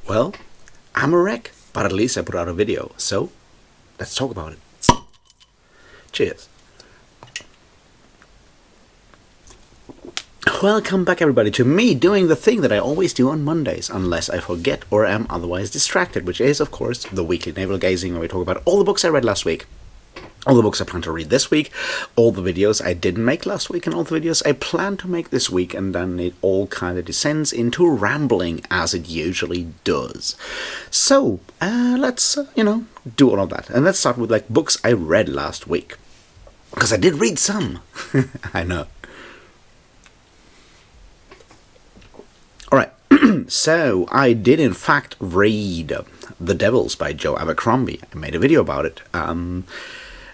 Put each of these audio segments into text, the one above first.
Well, I'm a wreck, but at least I put out a video, so let's talk about it. Cheers. Welcome back everybody to me doing the thing that I always do on Mondays, unless I forget or am otherwise distracted, which is, of course, the weekly Navel-Gazing, where we talk about all the books I read last week, all the books I plan to read this week, all the videos I didn't make last week, and all the videos I plan to make this week, and then it all kind of descends into rambling, as it usually does. So, let's, do all of that. And let's start with, books I read last week. Because I did read some. I know. Alright, so I did in fact read The Devils by Joe Abercrombie. I made a video about it.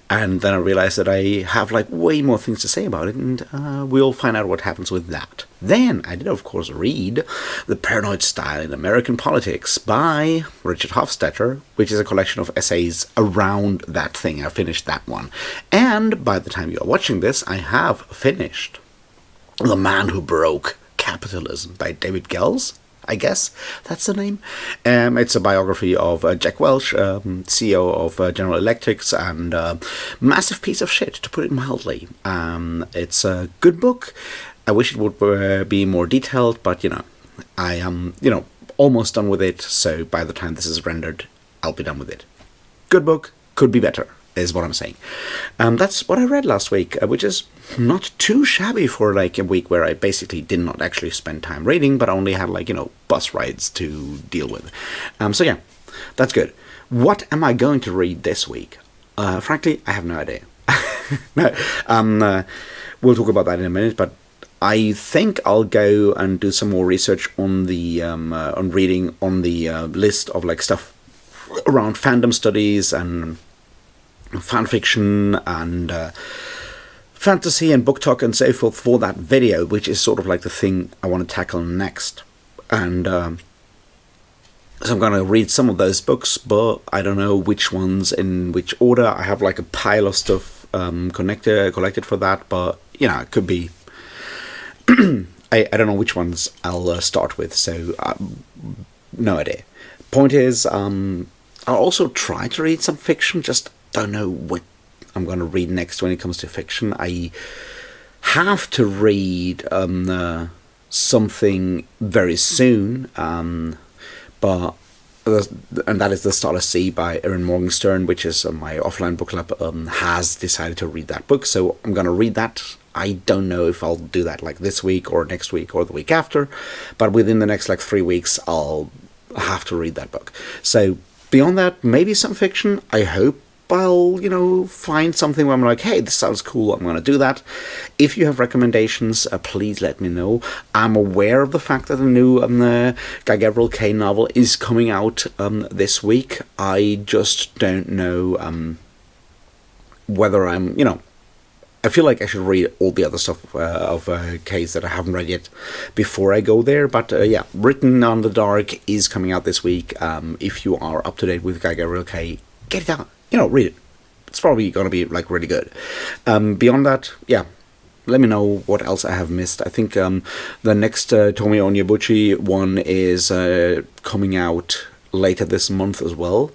And then I realized that I have way more things to say about it, and we'll find out what happens with that. Then I did, of course, read The Paranoid Style in American Politics by Richard Hofstadter, which is a collection of essays around that thing. I finished that one. And by the time you are watching this, I have finished The Man Who Broke Capitalism by David Gels. I guess that's the name. It's a biography of Jack Welch, CEO of General Electric, and massive piece of shit, to put it mildly. It's a good book. I wish it would be more detailed, but, I am, almost done with it, so by the time this is rendered, I'll be done with it. Good book, could be better, is what I'm saying. That's what I read last week, which is not too shabby for a week where I basically did not actually spend time reading, but only had bus rides to deal with. So yeah, that's good. What am I going to read this week? Frankly, I have no idea. No, we'll talk about that in a minute, but I think I'll go and do some more research on the on reading on the list of stuff around fandom studies and fan fiction and fantasy and book talk and so forth for that video, which is sort of the thing I want to tackle next. And so I'm going to read some of those books, but I don't know which ones in which order. I have a pile of stuff collected for that, but it could be I don't know which ones I'll start with, so no idea. Point is, I'll also try to read some fiction, just don't know what I'm going to read next when it comes to fiction. I have to read something very soon, but and that is The Starless Sea by Erin Morgenstern, which is my offline book club has decided to read that book, so I'm going to read that. I don't know if I'll do that this week or next week or the week after, but within the next 3 weeks I'll have to read that book. So beyond that, maybe some fiction. I hope I'll, find something where I'm hey, this sounds cool, I'm going to do that. If you have recommendations, please let me know. I'm aware of the fact that the new Guy Gabriel Kay novel is coming out this week. I just don't know whether I'm, I feel like I should read all the other stuff of Kay's that I haven't read yet before I go there. But yeah, Written on the Dark is coming out this week. If you are up to date with Guy Gabriel Kay, get it out. Read it. It's probably going to be really good. Beyond that, yeah, let me know what else I have missed. I think the next Tomi Onyebuchi one is coming out later this month as well.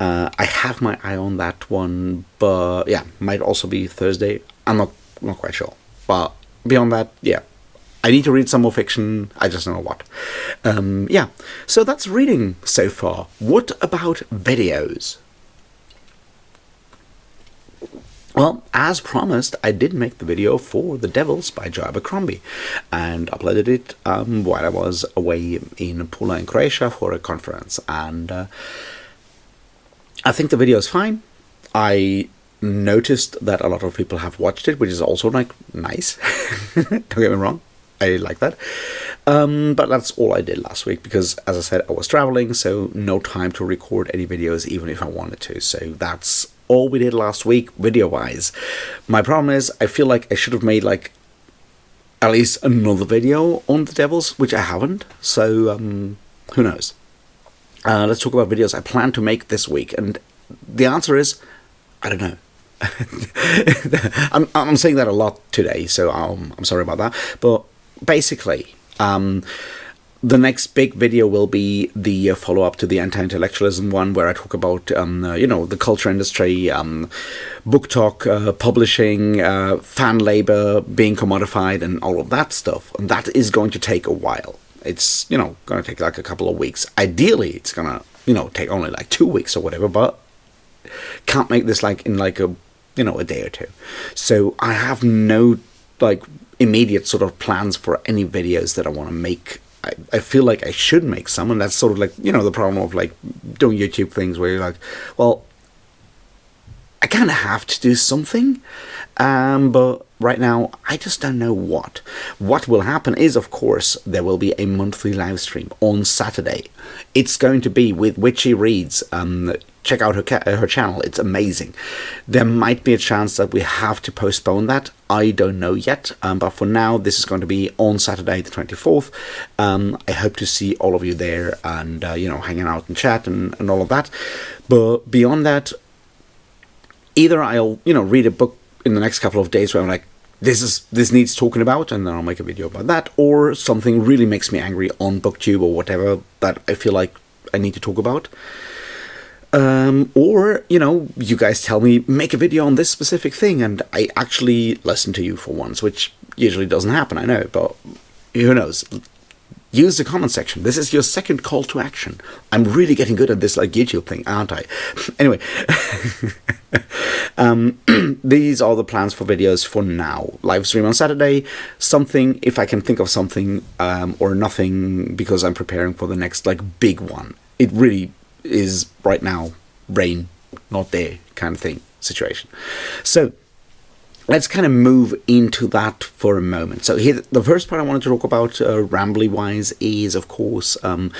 I have my eye on that one, but yeah, might also be Thursday. I'm not quite sure. But beyond that, yeah, I need to read some more fiction. I just don't know what. Yeah, so that's reading so far. What about videos? Well, as promised, I did make the video for The Devils by Joe Abercrombie and uploaded it while I was away in Pula in Croatia for a conference. And I think the video is fine. I noticed that a lot of people have watched it, which is also nice. Don't get me wrong, I like that. But that's all I did last week because, as I said, I was traveling, so no time to record any videos even if I wanted to. So that's all we did last week video-wise. My problem is I feel like I should have made at least another video on The Devils, which I haven't. So who knows? Let's talk about videos I plan to make this week, and the answer is I don't know. I'm saying that a lot today, so I'm sorry about that. But basically, the next big video will be the follow-up to the anti-intellectualism one, where I talk about, the culture industry, book talk, publishing, fan labor being commodified, and all of that stuff. And that is going to take a while. It's, going to take like a couple of weeks. Ideally, it's going to, take only like 2 weeks or whatever, but can't make this like in like a day or two. So I have no like immediate sort of plans for any videos that I want to make. I feel like I should make some, and that's sort of like, the problem of like doing YouTube things where you're like, well, I kind of have to do something, but right now I just don't know what. What will happen is, of course, there will be a monthly live stream on Saturday. It's going to be with Witchy Reads. Check out her channel, it's amazing. There might be a chance that we have to postpone that. I don't know yet, but for now this is going to be on Saturday the 24th. I hope to see all of you there and hanging out and chat and all of that. But beyond that, either I'll read a book in the next couple of days where I'm like, this needs talking about, and then I'll make a video about that, or something really makes me angry on booktube or whatever that I feel like I need to talk about. Or, you guys tell me, make a video on this specific thing, and I actually listen to you for once, which usually doesn't happen, I know, but who knows. Use the comment section. This is your second call to action. I'm really getting good at this like YouTube thing, aren't I? Anyway, these are the plans for videos for now. Live stream on Saturday, something, if I can think of something, or nothing, because I'm preparing for the next like big one. It really is right now brain not there kind of thing situation. So let's kind of move into that for a moment. So here, the first part I wanted to talk about, rambly wise, is of course the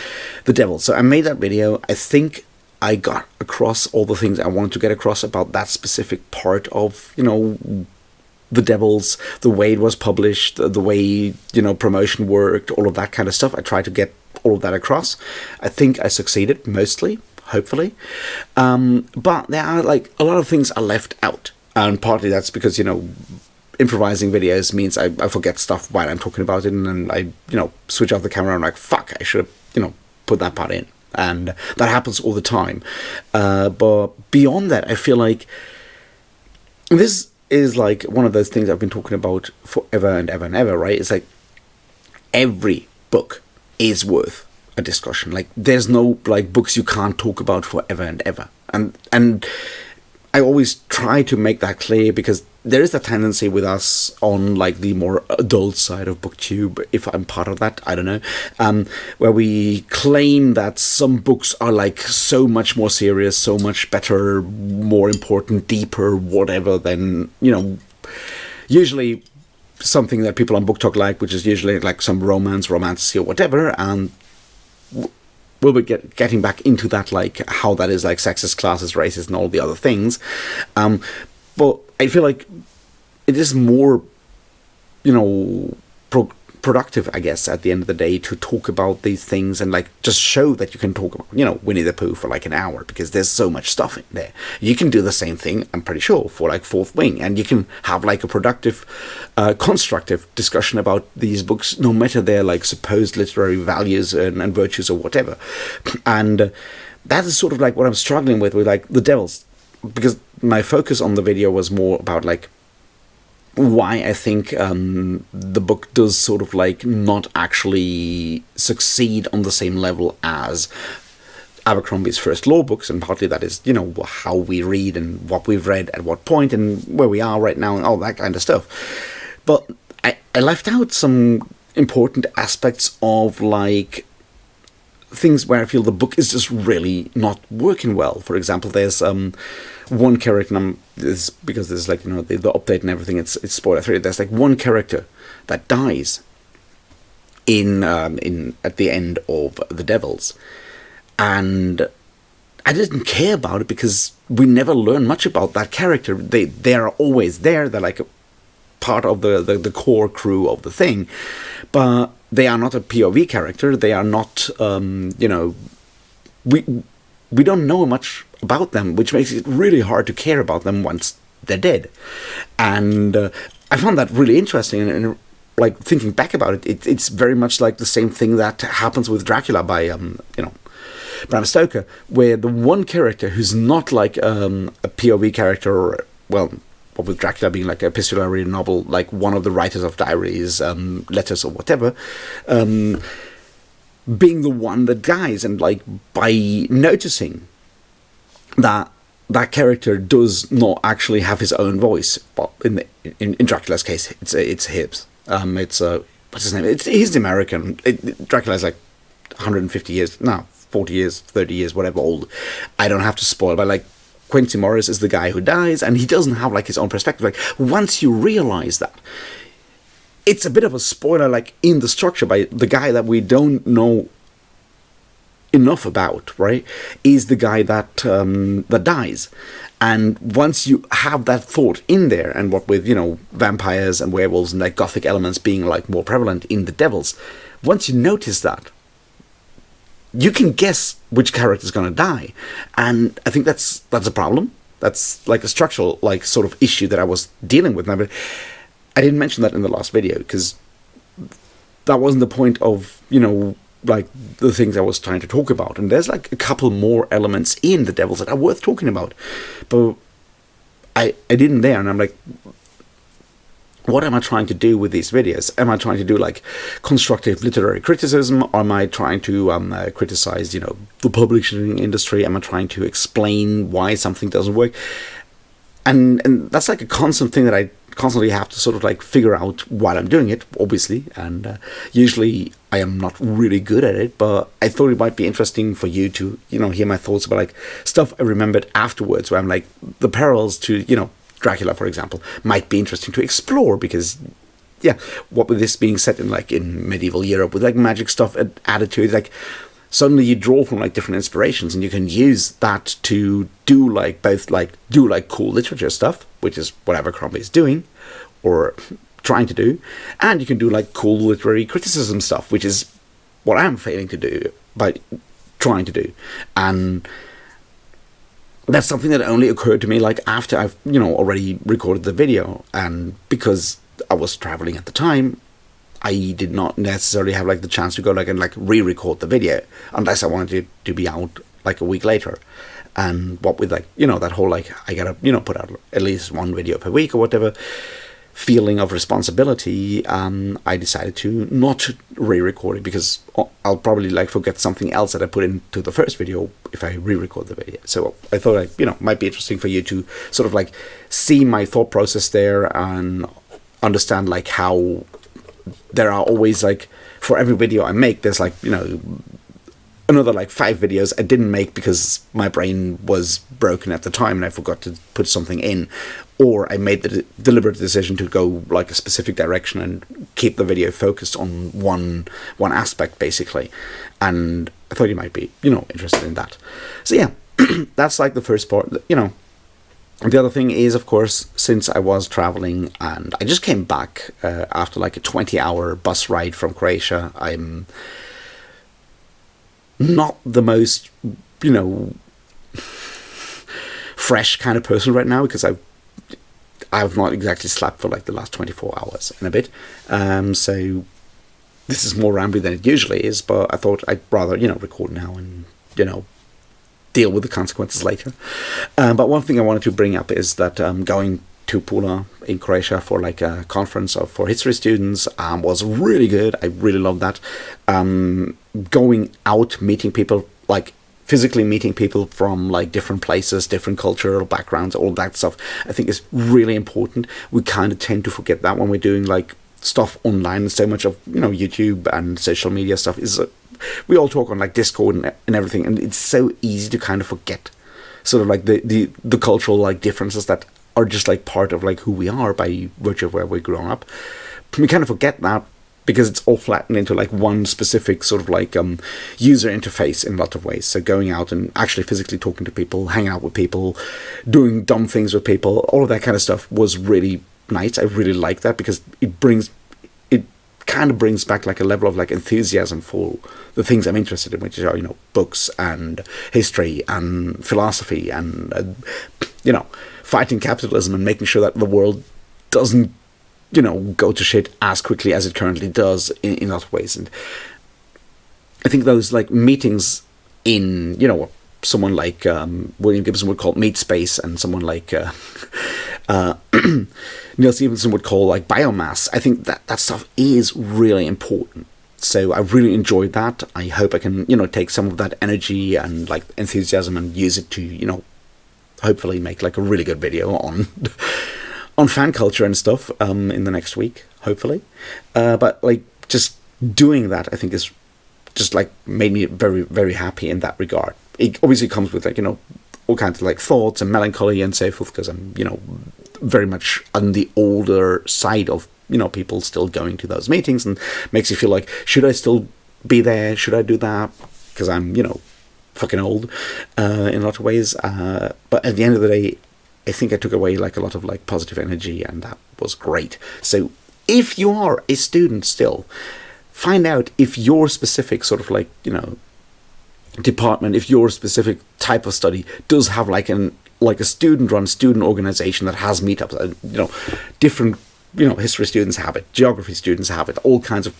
devil. So I made that video. I think I got across all the things I wanted to get across about that specific part of the Devils, the way it was published, the way promotion worked, all of that kind of stuff. I tried to get all of that across. I think I succeeded mostly, hopefully, but there are like a lot of things are left out, and partly that's because improvising videos means I forget stuff while I'm talking about it, and then I switch off the camera and I'm like, fuck, I should have put that part in, and that happens all the time. But beyond that, I feel like this is like one of those things I've been talking about forever and ever and ever, right? It's like every book is worth a discussion. Like there's no like books you can't talk about forever and ever, and I always try to make that clear, because there is a tendency with us on like the more adult side of booktube, if I'm part of that, I don't know, where we claim that some books are like so much more serious, so much better, more important, deeper, whatever, than usually something that people on Book Talk like, which is usually like some romantasy or whatever, and we'll be getting back into that, like how that is like sexist, classist, racist, and all the other things. But I feel like it is more, productive, I guess, at the end of the day, to talk about these things and like just show that you can talk about, Winnie the Pooh for like an hour, because there's so much stuff in there. You can do the same thing, I'm pretty sure, for like Fourth Wing, and you can have like a productive, constructive discussion about these books, no matter their like supposed literary values and virtues or whatever. And that is sort of like what I'm struggling with like the Devils, because my focus on the video was more about like why I think the book does sort of like not actually succeed on the same level as Abercrombie's first law books, and partly that is, how we read and what we've read at what point and where we are right now and all that kind of stuff. But I left out some important aspects of like things where I feel the book is just really not working well. For example, there's one character, and this because there's like the update and everything. It's spoiler free. There's like one character that dies in at the end of The Devils, and I didn't care about it because we never learn much about that character. They are always there. They're like a part of the core crew of the thing, but they are not a POV character. They are not, we don't know much about them, which makes it really hard to care about them once they're dead. And I found that really interesting and like thinking back about it, it's very much like the same thing that happens with Dracula by Bram Stoker, where the one character who's not like a POV character, or, well, with Dracula being like a epistolary novel, like one of the writers of diaries, letters or whatever, being the one that dies, and like by noticing that that character does not actually have his own voice. Well, in Dracula's case, it's his. It's what's his name? He's American. Dracula is like 150 years, no, 40 years, 30 years, whatever old. I don't have to spoil, but like Quincy Morris is the guy who dies, and he doesn't have like his own perspective. Like once you realize that, it's a bit of a spoiler, like in the structure, by the guy that we don't know enough about, right, is the guy that that dies. And once you have that thought in there, and what with, you know, vampires and werewolves and like gothic elements being like more prevalent in the devils, once you notice that, you can guess which character is going to die. And I think that's a problem. That's like a structural like sort of issue that I was dealing with. But I didn't mention that in the last video because that wasn't the point of, you know, like the things I was trying to talk about. And there's like a couple more elements in the devils that are worth talking about, but I didn't there. And I'm like, what am I trying to do with these videos? Am I trying to do like constructive literary criticism, or am I trying to criticize, you know, the publishing industry? Am I trying to explain why something doesn't work? And that's like a constant thing that I constantly have to sort of like figure out while I'm doing it, obviously. And usually I am not really good at it, but I thought it might be interesting for you to, you know, hear my thoughts about like stuff I remembered afterwards, where I'm like, the parallels to, you know, Dracula, for example, might be interesting to explore, because yeah, what with this being set in like in medieval Europe with like magic stuff added to it, like suddenly you draw from like different inspirations, and you can use that to do like both like do like cool literature stuff, which is what Abercrombie is doing or trying to do, and you can do like cool literary criticism stuff, which is what I'm failing to do by trying to do. And that's something that only occurred to me like after I've, you know, already recorded the video, and because I was traveling at the time, I did not necessarily have like the chance to go like and like re-record the video unless I wanted it to be out like a week later. And what with like, you know, that whole like I gotta, you know, put out at least one video per week or whatever feeling of responsibility, I decided to not re-record it, because I'll probably like forget something else that I put into the first video if I re-record the video. So I thought like, you know, might be interesting for you to sort of like see my thought process there and understand like how there are always like, for every video I make, there's like, you know, another like 5 videos I didn't make because my brain was broken at the time and I forgot to put something in, or I made the deliberate decision to go like a specific direction and keep the video focused on one aspect basically. And I thought you might be, you know, interested in that. So yeah, that's like the first part, you know. The other thing is, of course, since I was traveling and I just came back after like a 20-hour bus ride from Croatia, I'm not the most, you know, fresh kind of person right now, because I've not exactly slept for like the last 24 hours and a bit. So this is more rambly than it usually is, but I thought I'd rather, you know, record now and, you know, deal with the consequences later. But one thing I wanted to bring up is that going to Pula in Croatia for like a conference for history students was really good. I really loved that. Going out, meeting people, like physically meeting people from like different places, different cultural backgrounds, all that stuff, I think is really important. We kind of tend to forget that when we're doing like stuff online. So much of, you know, YouTube and social media stuff is we all talk on like Discord and everything, and it's so easy to kind of forget sort of like the cultural like differences that are just like part of like who we are by virtue of where we're growing up. We kind of forget that because it's all flattened into like one specific sort of like user interface in a lot of ways. So going out and actually physically talking to people, hanging out with people, doing dumb things with people, all of that kind of stuff was really nice. I really like that because it kind of brings back like a level of like enthusiasm for the things I'm interested in, which are, you know, books and history and philosophy and you know, fighting capitalism and making sure that the world doesn't go to shit as quickly as it currently does in other ways. And I think those like meetings in, what someone like William Gibson would call meat space, and someone like Neil Stevenson would call like biomass. I think that stuff is really important. So I really enjoyed that. I hope I can, take some of that energy and like enthusiasm and use it to, hopefully make like a really good video on on fan culture and stuff in the next week, hopefully. But like just doing that, I think is just like made me very, very happy in that regard. It obviously comes with like, all kinds of like thoughts and melancholy and so forth, because I'm, very much on the older side of, people still going to those meetings, and makes you feel like, should I still be there? Should I do that? Because I'm, fucking old in a lot of ways. But at the end of the day, I think I took away like a lot of like positive energy, and that was great. So if you are a student still, find out if your specific sort of like, department, if your specific type of study does have like a student-run student organization that has meetups. Different history students have it, geography students have it, all kinds of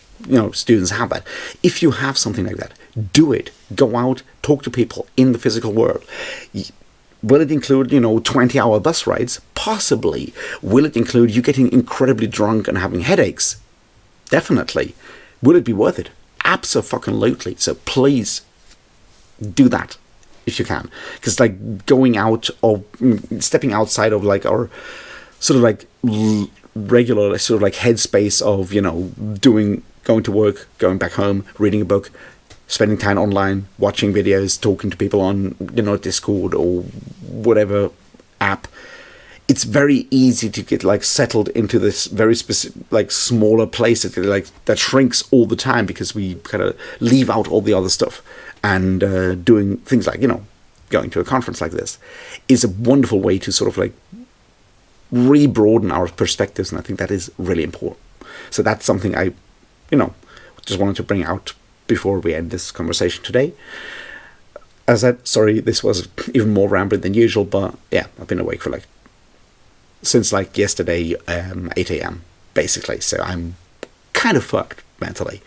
students have that. If you have something like that, do it. Go out, talk to people in the physical world. Will it include 20-hour bus rides? Possibly. Will it include you getting incredibly drunk and having headaches? Definitely. Will it be worth it? Absolutely. So please do that if you can, because like going out or stepping outside of like our sort of like regular sort of like headspace of going to work, going back home, reading a book, spending time online, watching videos, talking to people on Discord or whatever app. It's very easy to get like settled into this very specific like smaller place that shrinks all the time, because we kind of leave out all the other stuff. And doing things like, going to a conference like this is a wonderful way to sort of like re-broaden our perspectives. And I think that is really important. So that's something I, just wanted to bring out before we end this conversation today. As I said, sorry, this was even more rambling than usual, but yeah, I've been awake for since yesterday, 8 a.m. basically. So I'm kind of fucked mentally.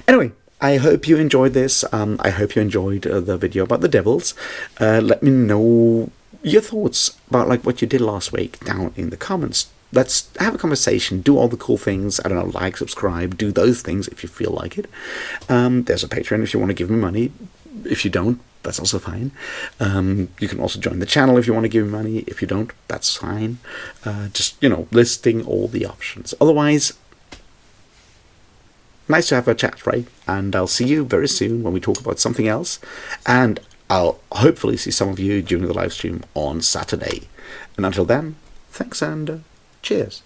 Anyway, I hope you enjoyed this. I hope you enjoyed the video about the devils. Let me know your thoughts about what you did last week down in the comments. Let's have a conversation. Do all the cool things. I don't know, like, subscribe, do those things if you feel like it. There's a Patreon if you want to give me money. If you don't, that's also fine. You can also join the channel if you want to give me money. If you don't, that's fine. Just, listing all the options. Otherwise, nice to have a chat, right? And I'll see you very soon when we talk about something else. And I'll hopefully see some of you during the live stream on Saturday. And until then, thanks and cheers.